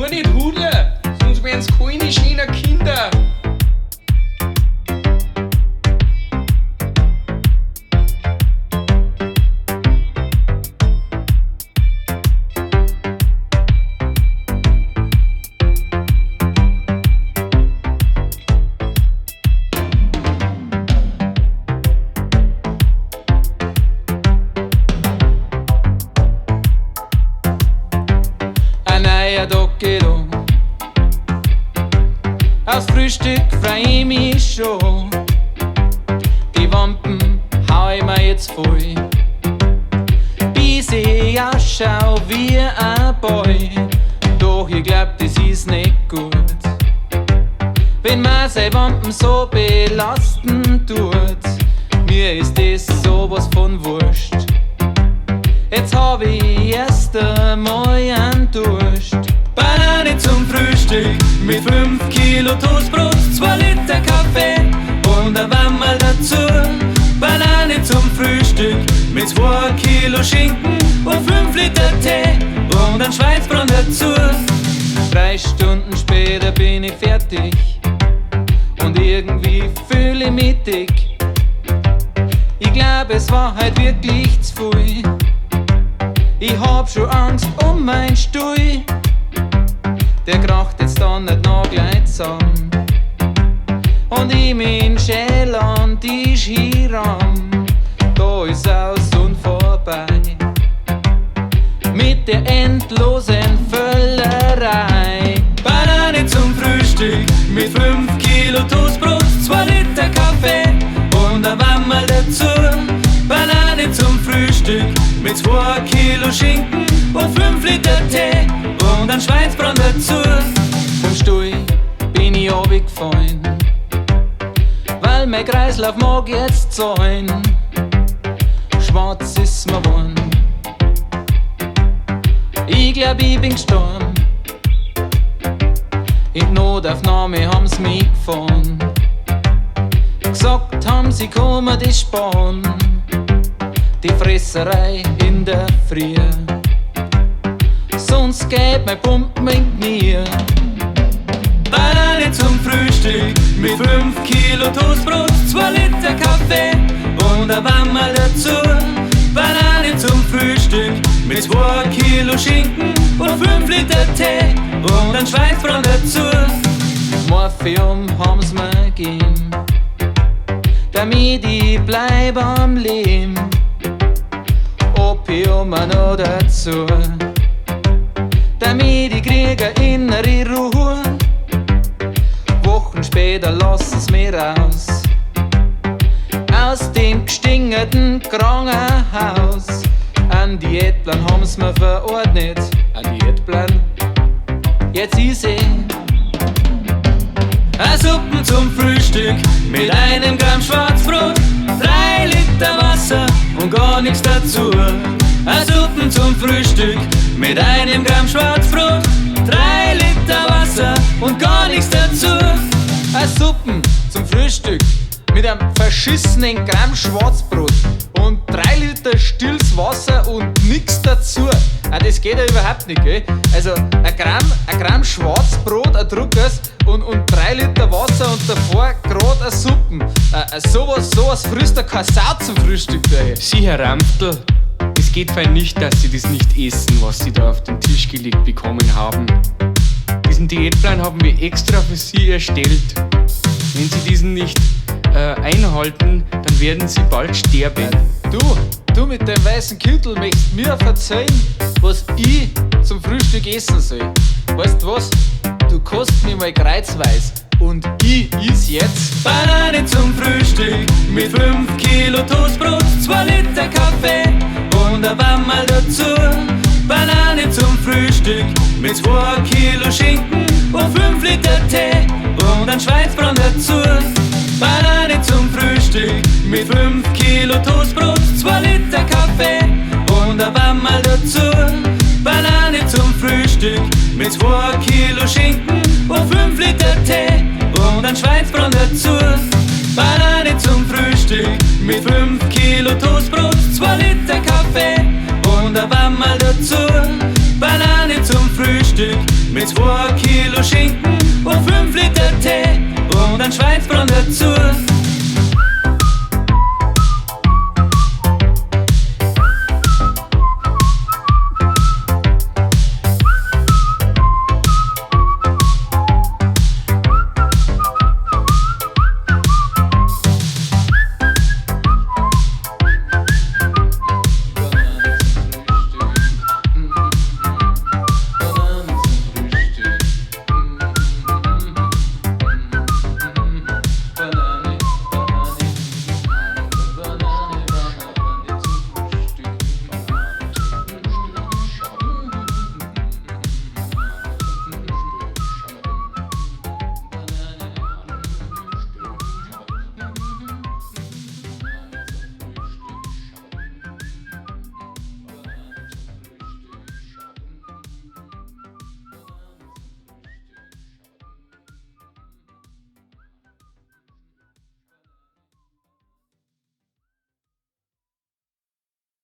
nur nicht hudeln, sonst werden's keine schönen Kinder. Aufs Frühstück freu ich mich schon. Die Wampen hau ich mir jetzt voll. Bis ich ausschau wie ein Boy. Doch ich glaub, das ist nicht gut. Wenn man seine Wampen so belasten tut, mir ist das sowas von wurscht. Jetzt hab ich erst einmal einen Durst. Banane zum Frühstück mit 5 Kilo Toastbrot, 2 Liter Kaffee und ein Wammerl dazu. Banane zum Frühstück mit 2 Kilo Schinken und 5 Liter Tee und ein Schweinsbraten dazu. 3 Stunden später bin ich fertig und irgendwie fühle ich mich dick. Ich glaub, es war halt wirklich zu viel. Ich hab schon Angst um mein Stuhl. Der kracht jetzt dann nicht noch gleich zusammen. Und ich mein Schäl an Tisch hiram. Da ist aus und vorbei. Mit der endlosen Völlerei. Banane zum Frühstück mit 5 Kilo Toastbrot, 2 Liter Kaffee und ein Wammerl dazu. Banane zum Frühstück mit 2 Kilo Schinken und 5 Liter Tee und ein Schweinsbraten dazu. Vom Stuhl bin ich runtergefallen, weil mein Kreislauf mag jetzt sein. Schwarz ist mir geworden, ich glaub, ich bin gestorben. In Notaufnahme haben's mich gefahren. Gesagt haben sie, kommen die sparen. Die Fresserei in der Früh, sonst geht mein Pumpen in die Knie. Banane zum Frühstück mit 5 Kilo Toastbrot, 2 Liter Kaffee und ein Wammerl dazu. Banane zum Frühstück mit 2 Kilo Schinken und 5 Liter Tee und ein Schweinsbraten dazu. Morphium haben's mir gegeben, damit ich bleib am Leben. Opium noch dazu, damit ich krieg eine innere Ruhe. Wochen später lassen's mir raus, aus dem gestingerten Krankenhaus. Ein Diätplan haben's mir verordnet, ein Diätplan, jetzt ist eine Suppen zum Frühstück mit 1 Gramm Schwarzbrot, 3 Liter Wasser und gar nichts dazu. Eine Suppen zum Frühstück mit 1 Gramm Schwarzbrot, 3 Liter Wasser und gar nichts dazu. Eine Suppen zum Frühstück mit einem verschissenen Gramm Schwarzbrot und 3 Liter stilles Wasser und nix dazu. Das geht ja überhaupt nicht, gell? Also ein Gramm Schwarzbrot, ein Druckers und 3 Liter Wasser und davor grad eine Suppen. Sowas frisst ja keine Sau zum Frühstück daher. Sie, Herr Ramftl, es geht fein nicht, dass Sie das nicht essen, was Sie da auf den Tisch gelegt bekommen haben. Diesen Diätplan haben wir extra für Sie erstellt. Wenn Sie diesen nicht einhalten, dann werden Sie bald sterben. Du mit dem weißen Kittel möchtest mir erzählen, was ich zum Frühstück essen soll. Weißt du was? Du kostest mich mal kreuzweis und ich is jetzt Banane zum Frühstück mit 5 Kilo Toastbrot, 2 Liter Kaffee und ein Wammerl dazu. Banane zum Frühstück mit 2 Kilo Schinken und 5 Liter Tee und ein Schweinsbraten dazu. Banane zum Frühstück mit 5 Kilo Toastbrot, 2 Liter Kaffee und ein Wammerl dazu. Banane zum Frühstück mit 2 Kilo Schinken und 5 Liter Tee und ein Schweinsbraten dazu. Banane zum Frühstück mit 5 Kilo Toastbrot, 2 Liter Kaffee und ein Wammerl dazu. Banane zum Frühstück mit 2 Kilo Schinken und 5 Liter Tee und ein Schweinsbraten